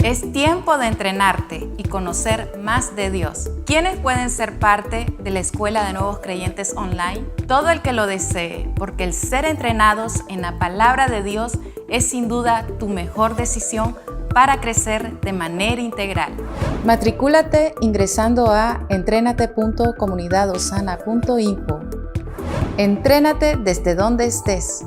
Es tiempo de entrenarte y conocer más de Dios. ¿Quiénes pueden ser parte de la Escuela de Nuevos Creyentes online? Todo el que lo desee, porque el ser entrenados en la palabra de Dios es sin duda tu mejor decisión para crecer de manera integral. Matricúlate ingresando a entrenate.comunidadosana.info. Entrénate desde donde estés.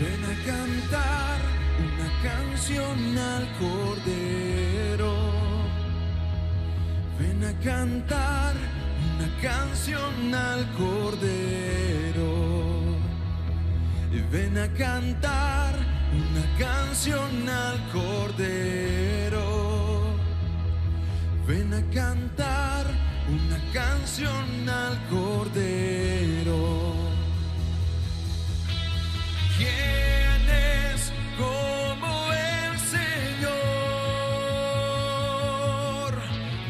Ven a cantar una canción al Cordero. Ven a cantar una canción al Cordero. Ven a cantar una canción al Cordero. Ven a cantar una canción al Cordero. ¿Quién es como el Señor?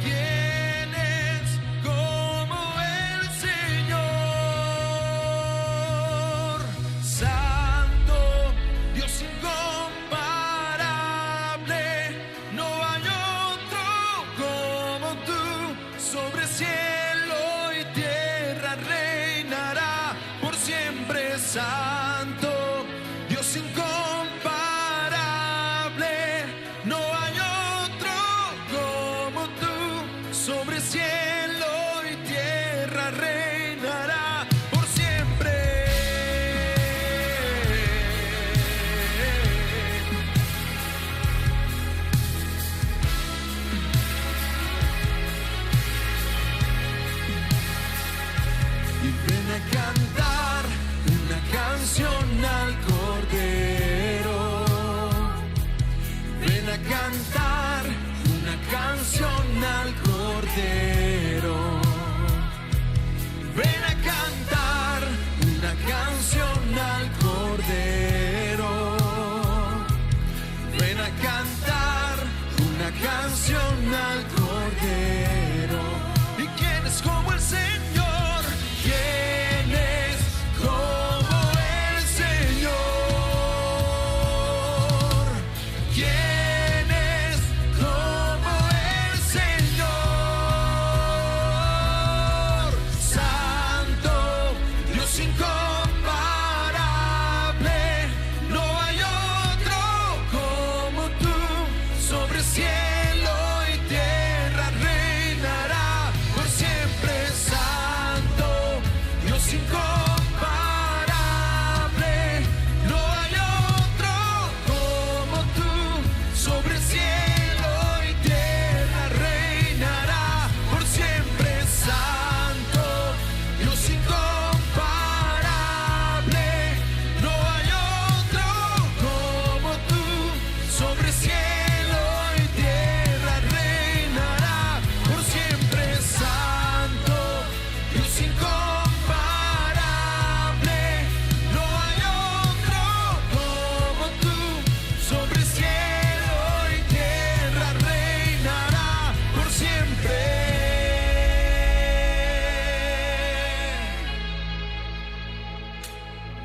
¿Quién es como el Señor? Santo, Dios incomparable, no hay otro como tú, sobre cielo y tierra, Rey.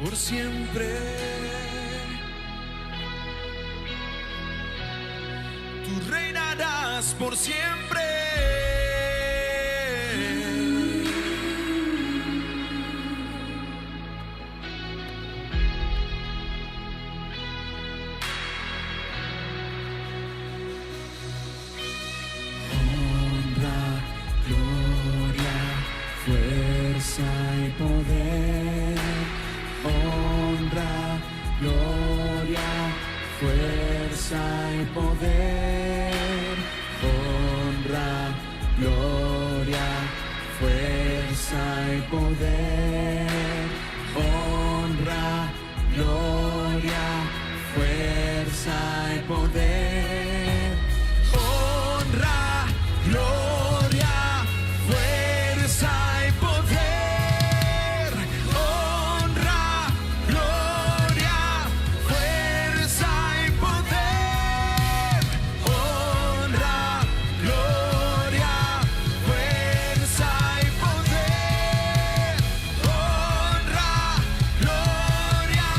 por siempre. Tú reinarás por siempre. Fuerza y poder, honra, gloria, fuerza y poder, honra, gloria, fuerza y poder, honra, gloria, fuerza y poder, honra, gloria, fuerza y poder, honra, gloria, fuerza y poder, honra, gloria, fuerza y poder, honra, gloria,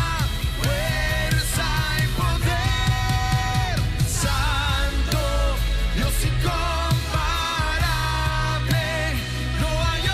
fuerza y poder, Santo Dios incomparable, no hay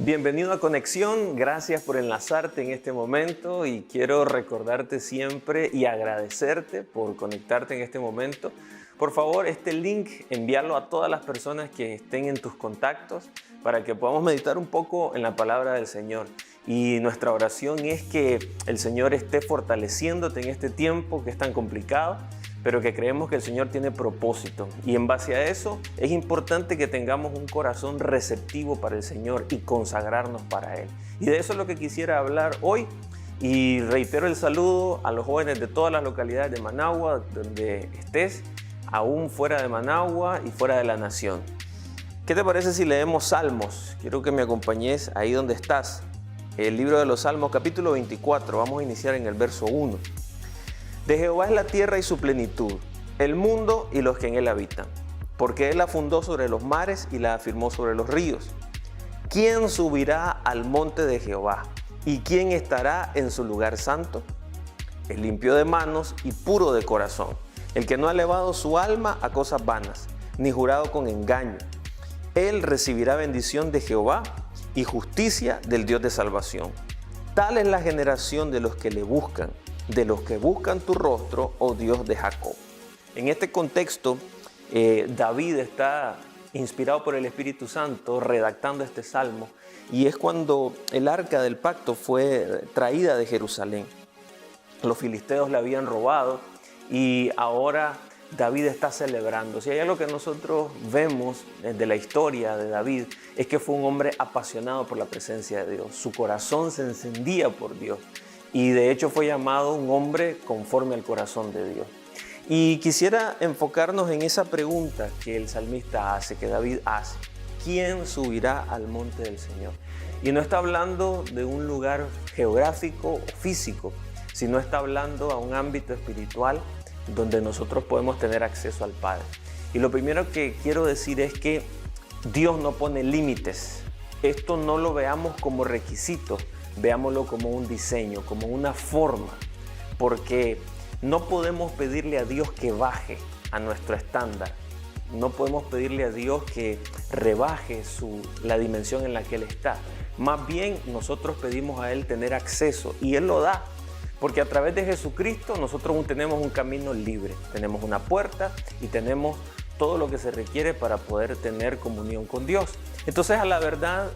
Bienvenido a Conexión, gracias por enlazarte en este momento y quiero recordarte siempre y agradecerte por conectarte en este momento. Por favor, este link, envíalo a todas las personas que estén en tus contactos para que podamos meditar un poco en la palabra del Señor. Y nuestra oración es que el Señor esté fortaleciéndote en este tiempo que es tan complicado, pero que creemos que el Señor tiene propósito. Y en base a eso es importante que tengamos un corazón receptivo para el Señor y consagrarnos para Él. Y de eso es lo que quisiera hablar hoy. Y reitero el saludo a los jóvenes de todas las localidades de Managua, donde estés, aún fuera de Managua y fuera de la nación. ¿Qué te parece si leemos Salmos? Quiero que me acompañes ahí donde estás. El libro de los Salmos, capítulo 24. Vamos a iniciar en el verso 1. De Jehová es la tierra y su plenitud, el mundo y los que en él habitan, porque él la fundó sobre los mares y la afirmó sobre los ríos. ¿Quién subirá al monte de Jehová? ¿Y quién estará en su lugar santo? El limpio de manos y puro de corazón, el que no ha elevado su alma a cosas vanas, ni jurado con engaño. Él recibirá bendición de Jehová y justicia del Dios de salvación. Tal es la generación de los que le buscan, de los que buscan tu rostro, oh Dios de Jacob. En este contexto, David está inspirado por el Espíritu Santo redactando este salmo, y es cuando el arca del pacto fue traída de Jerusalén. Los filisteos la habían robado y ahora David está celebrando. Si hay algo que nosotros vemos de la historia de David, es que fue un hombre apasionado por la presencia de Dios. Su corazón se encendía por Dios. Y de hecho fue llamado un hombre conforme al corazón de Dios. Y quisiera enfocarnos en esa pregunta que el salmista hace, que David hace. ¿Quién subirá al monte del Señor? Y no está hablando de un lugar geográfico o físico, sino está hablando a un ámbito espiritual donde nosotros podemos tener acceso al Padre. Y lo primero que quiero decir es que Dios no pone límites. Esto no lo veamos como requisito. Veámoslo como un diseño, como una forma, porque no podemos pedirle a Dios que baje a nuestro estándar. No podemos pedirle a Dios que rebaje la dimensión en la que Él está. Más bien nosotros pedimos a Él tener acceso y Él lo da, porque a través de Jesucristo nosotros tenemos un camino libre, tenemos una puerta y tenemos todo lo que se requiere para poder tener comunión con Dios. Entonces, a la verdad,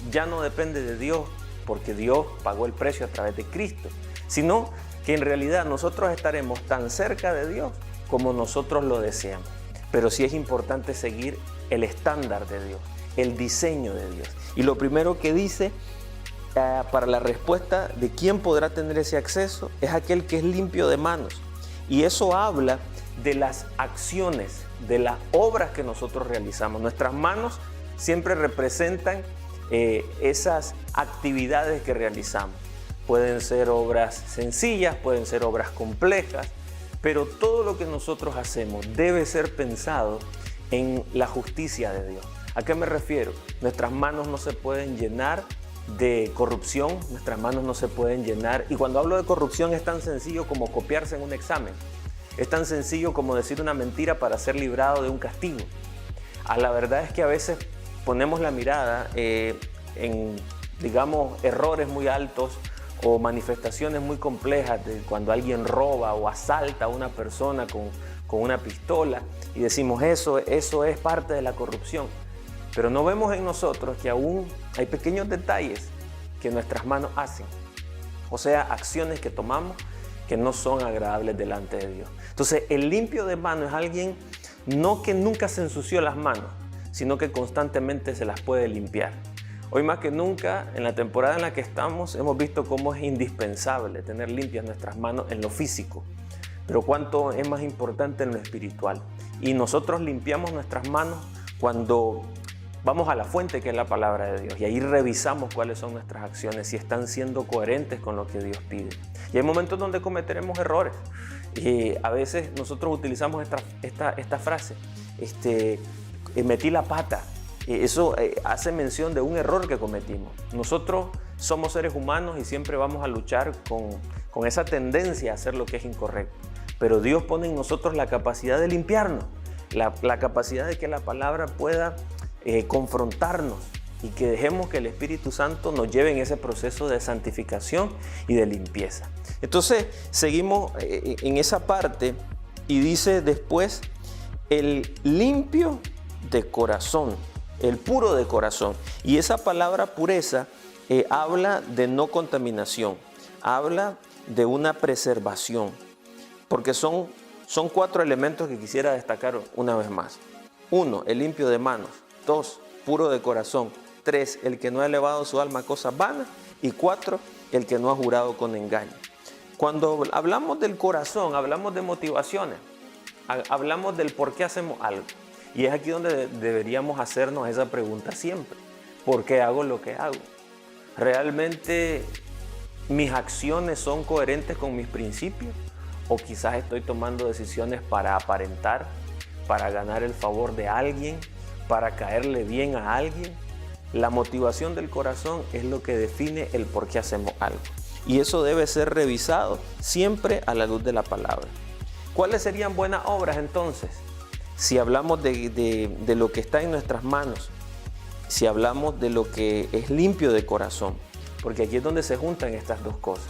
ya no depende de Dios, porque Dios pagó el precio a través de Cristo, sino que en realidad nosotros estaremos tan cerca de Dios como nosotros lo deseamos. Pero sí es importante seguir el estándar de Dios, el diseño de Dios. Y lo primero que dice para la respuesta de quién podrá tener ese acceso es aquel que es limpio de manos. Y eso habla de las acciones, de las obras que nosotros realizamos. Nuestras manos siempre representan esas actividades que realizamos. Pueden ser obras sencillas, pueden ser obras complejas, pero todo lo que nosotros hacemos debe ser pensado en la justicia de Dios. ¿A qué me refiero? Nuestras manos no se pueden llenar de corrupción, nuestras manos no se pueden llenar, y cuando hablo de corrupción es tan sencillo como copiarse en un examen, es tan sencillo como decir una mentira para ser librado de un castigo. La verdad es que a veces ponemos la mirada en, digamos, errores muy altos o manifestaciones muy complejas de cuando alguien roba o asalta a una persona con una pistola y decimos eso es parte de la corrupción. Pero no vemos en nosotros que aún hay pequeños detalles que nuestras manos hacen, o sea, acciones que tomamos que no son agradables delante de Dios. Entonces, el limpio de manos es alguien no que nunca se ensució las manos, sino que constantemente se las puede limpiar. Hoy más que nunca, en la temporada en la que estamos, hemos visto cómo es indispensable tener limpias nuestras manos en lo físico, pero cuánto es más importante en lo espiritual. Y nosotros limpiamos nuestras manos cuando vamos a la fuente, que es la palabra de Dios, y ahí revisamos cuáles son nuestras acciones, si están siendo coherentes con lo que Dios pide. Y hay momentos donde cometeremos errores. Y a veces nosotros utilizamos esta frase, metí la pata. Eso hace mención de un error que cometimos. Nosotros somos seres humanos y siempre vamos a luchar con esa tendencia a hacer lo que es incorrecto. Pero Dios pone en nosotros la capacidad de limpiarnos, la capacidad de que la palabra pueda confrontarnos y que dejemos que el Espíritu Santo nos lleve en ese proceso de santificación y de limpieza. Entonces seguimos en esa parte y dice después el limpio de corazón, el puro de corazón. Y esa palabra pureza habla de no contaminación, habla de una preservación, porque son 4 elementos que quisiera destacar una vez más. 1, el limpio de manos. 2, puro de corazón. 3, el que no ha elevado su alma a cosas vanas. Y 4, el que no ha jurado con engaño. Cuando hablamos del corazón, hablamos de motivaciones, hablamos del por qué hacemos algo. Y es aquí donde deberíamos hacernos esa pregunta siempre. ¿Por qué hago lo que hago? ¿Realmente mis acciones son coherentes con mis principios? ¿O quizás estoy tomando decisiones para aparentar, para ganar el favor de alguien, para caerle bien a alguien? La motivación del corazón es lo que define el por qué hacemos algo. Y eso debe ser revisado siempre a la luz de la palabra. ¿Cuáles serían buenas obras entonces? Si hablamos de lo que está en nuestras manos, si hablamos de lo que es limpio de corazón, porque aquí es donde se juntan estas dos cosas.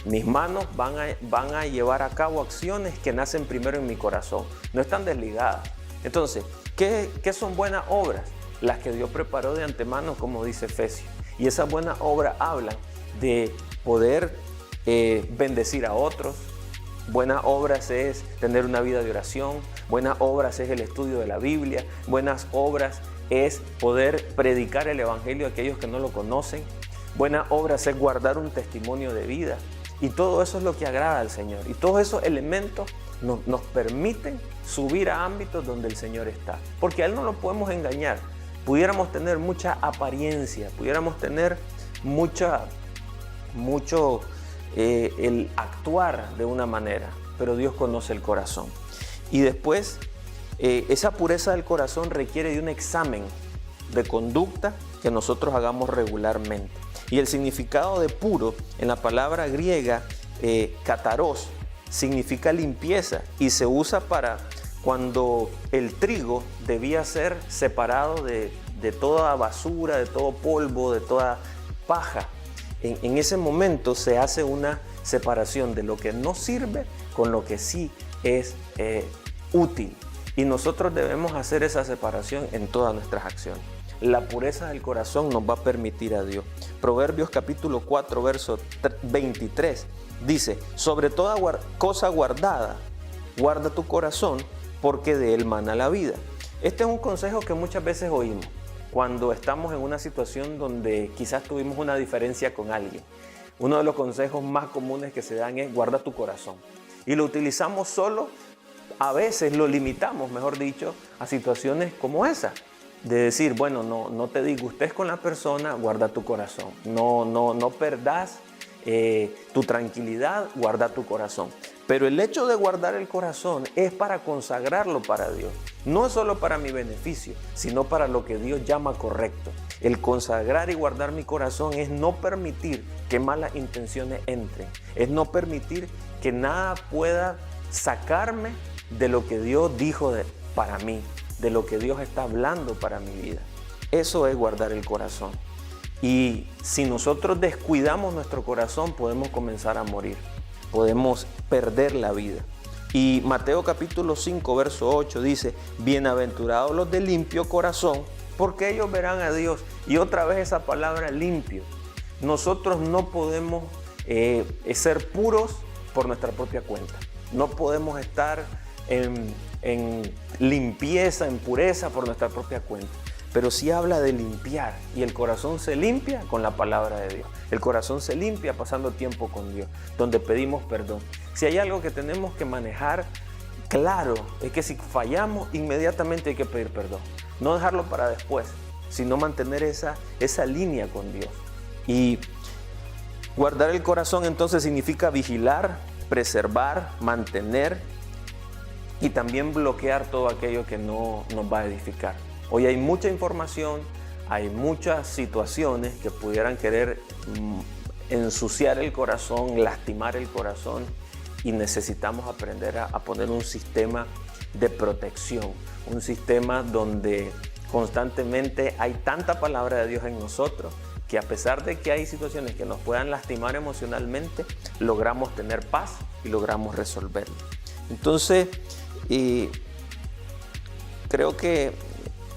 Mis manos van a llevar a cabo acciones que nacen primero en mi corazón, no están desligadas. Entonces, ¿qué son buenas obras? Las que Dios preparó de antemano, como dice Efesios. Y esas buenas obras hablan de poder bendecir a otros. Buenas obras es tener una vida de oración. Buenas obras es el estudio de la Biblia. Buenas obras es poder predicar el Evangelio a aquellos que no lo conocen. Buenas obras es guardar un testimonio de vida. Y todo eso es lo que agrada al Señor. Y todos esos elementos nos permiten subir a ámbitos donde el Señor está. Porque a Él no lo podemos engañar. Pudiéramos tener mucha apariencia, pudiéramos tener el actuar de una manera, pero Dios conoce el corazón. Y después, esa pureza del corazón requiere de un examen de conducta que nosotros hagamos regularmente. Y el significado de puro en la palabra griega, kataros, significa limpieza y se usa para cuando el trigo debía ser separado de toda basura, de todo polvo, de toda paja. En ese momento se hace una separación de lo que no sirve con lo que sí es útil. Y nosotros debemos hacer esa separación en todas nuestras acciones. La pureza del corazón nos va a permitir a Dios. Proverbios capítulo 4, verso 23 dice: sobre toda cosa guardada, guarda tu corazón, porque de él mana la vida. Este es un consejo que muchas veces oímos cuando estamos en una situación donde quizás tuvimos una diferencia con alguien. Uno de los consejos más comunes que se dan es: guarda tu corazón. Y lo utilizamos solo, a veces lo limitamos, mejor dicho, a situaciones como esa. De decir, bueno, no te disgustes con la persona, guarda tu corazón. No perdas tu tranquilidad, guarda tu corazón. Pero el hecho de guardar el corazón es para consagrarlo para Dios. No es solo para mi beneficio, sino para lo que Dios llama correcto. El consagrar y guardar mi corazón es no permitir que malas intenciones entren. Es no permitir que nada pueda sacarme de lo que Dios dijo para mí, de lo que Dios está hablando para mi vida. Eso es guardar el corazón. Y si nosotros descuidamos nuestro corazón, podemos comenzar a morir. Podemos perder la vida. Y Mateo capítulo 5, verso 8 dice: bienaventurados los de limpio corazón, porque ellos verán a Dios. Y otra vez esa palabra limpio. Nosotros no podemos ser puros por nuestra propia cuenta. No podemos estar en limpieza, en pureza por nuestra propia cuenta. Pero sí habla de limpiar, y el corazón se limpia con la palabra de Dios. El corazón se limpia pasando tiempo con Dios, donde pedimos perdón. Si hay algo que tenemos que manejar claro, es que si fallamos, inmediatamente hay que pedir perdón. No dejarlo para después, sino mantener esa línea con Dios. Y guardar el corazón entonces significa vigilar, preservar, mantener y también bloquear todo aquello que no nos va a edificar. Hoy hay mucha información, hay muchas situaciones que pudieran querer ensuciar el corazón, lastimar el corazón, y necesitamos aprender a poner un sistema de protección, un sistema donde Constantemente hay tanta palabra de Dios en nosotros que a pesar de que hay situaciones que nos puedan lastimar emocionalmente, logramos tener paz y logramos resolverlo. Entonces, creo que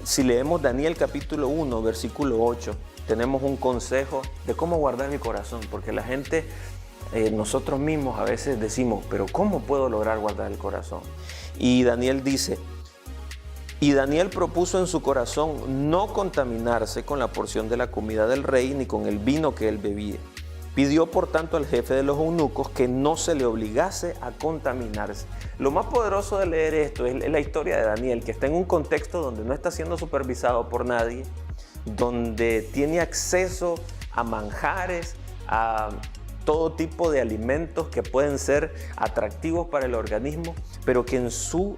si leemos Daniel capítulo 1, versículo 8, tenemos un consejo de cómo guardar el corazón, porque la gente, nosotros mismos a veces decimos, pero ¿cómo puedo lograr guardar el corazón? Y Daniel dice, y Daniel propuso en su corazón no contaminarse con la porción de la comida del rey ni con el vino que él bebía. Pidió por tanto al jefe de los eunucos que no se le obligase a contaminarse. Lo más poderoso de leer esto es la historia de Daniel, que está en un contexto donde no está siendo supervisado por nadie, donde tiene acceso a manjares, a todo tipo de alimentos que pueden ser atractivos para el organismo, pero que en su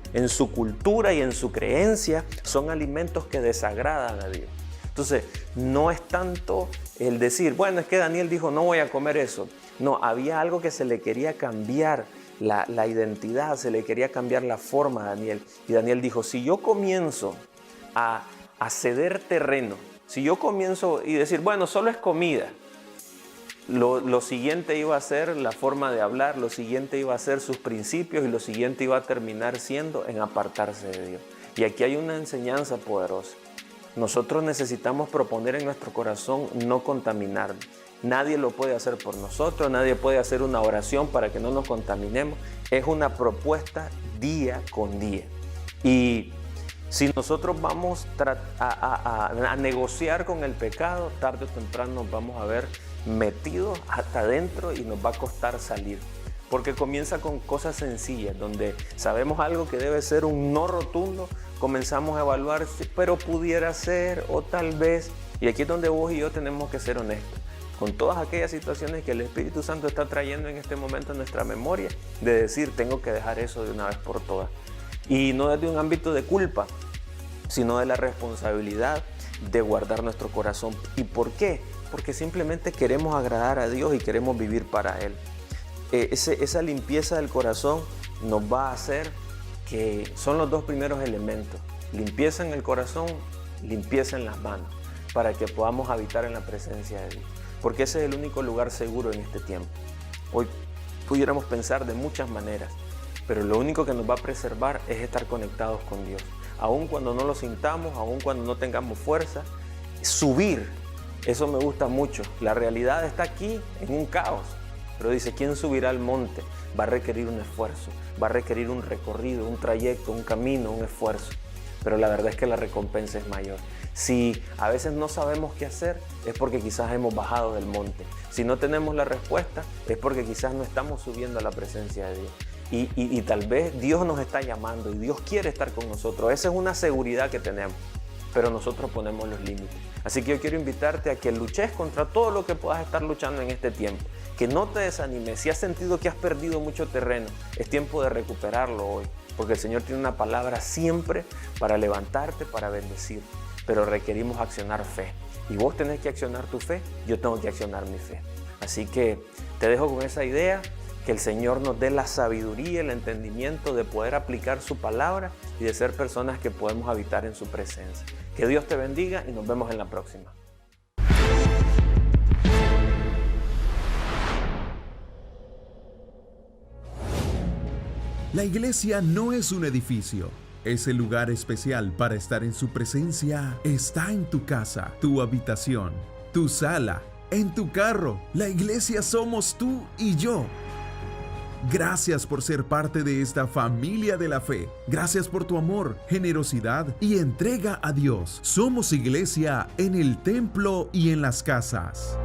cultura y en su creencia son alimentos que desagradan a Dios. Entonces, no es tanto el decir, bueno, es que Daniel dijo, no voy a comer eso. No, había algo que se le quería cambiar, la identidad, se le quería cambiar la forma a Daniel. Y Daniel dijo, si yo comienzo a ceder terreno, si yo comienzo y decir, bueno, solo es comida, lo siguiente iba a ser la forma de hablar, lo siguiente iba a ser sus principios y lo siguiente iba a terminar siendo en apartarse de Dios. Y aquí hay una enseñanza poderosa. Nosotros necesitamos proponer en nuestro corazón no contaminarnos. Nadie lo puede hacer por nosotros, nadie puede hacer una oración para que no nos contaminemos. Es una propuesta día con día. Y si nosotros vamos a negociar con el pecado, tarde o temprano nos vamos a ver metidos hasta adentro y nos va a costar salir. Porque comienza con cosas sencillas, donde sabemos algo que debe ser un no rotundo, comenzamos a evaluar, pero pudiera ser o tal vez. Y aquí es donde vos y yo tenemos que ser honestos con todas aquellas situaciones que el Espíritu Santo está trayendo en este momento en nuestra memoria, de decir, tengo que dejar eso de una vez por todas. Y no desde un ámbito de culpa, sino de la responsabilidad de guardar nuestro corazón. ¿Y por qué? Porque simplemente queremos agradar a Dios y queremos vivir para Él. Esa limpieza del corazón nos va a hacer que son los dos primeros elementos. Limpieza en el corazón, limpieza en las manos, para que podamos habitar en la presencia de Dios. Porque ese es el único lugar seguro en este tiempo. Hoy pudiéramos pensar de muchas maneras, pero lo único que nos va a preservar es estar conectados con Dios. Aun cuando no lo sintamos, aun cuando no tengamos fuerza, subir, eso me gusta mucho. La realidad está aquí en un caos, pero dice, ¿quién subirá al monte? Va a requerir un esfuerzo, va a requerir un recorrido, un trayecto, un camino, un esfuerzo. Pero la verdad es que la recompensa es mayor. Si a veces no sabemos qué hacer, es porque quizás hemos bajado del monte. Si no tenemos la respuesta, es porque quizás no estamos subiendo a la presencia de Dios. Y tal vez Dios nos está llamando y Dios quiere estar con nosotros. Esa es una seguridad que tenemos, pero nosotros ponemos los límites. Así que yo quiero invitarte a que luches contra todo lo que puedas estar luchando en este tiempo. Que no te desanimes. Si has sentido que has perdido mucho terreno, es tiempo de recuperarlo hoy. Porque el Señor tiene una palabra siempre para levantarte, para bendecir. Pero requerimos accionar fe. Y vos tenés que accionar tu fe, yo tengo que accionar mi fe. Así que te dejo con esa idea, que el Señor nos dé la sabiduría, el entendimiento de poder aplicar su palabra y de ser personas que podemos habitar en su presencia. Que Dios te bendiga y nos vemos en la próxima. La iglesia no es un edificio. Ese lugar especial para estar en su presencia está en tu casa, tu habitación, tu sala, en tu carro. La iglesia somos tú y yo. Gracias por ser parte de esta familia de la fe. Gracias por tu amor, generosidad y entrega a Dios. Somos iglesia en el templo y en las casas.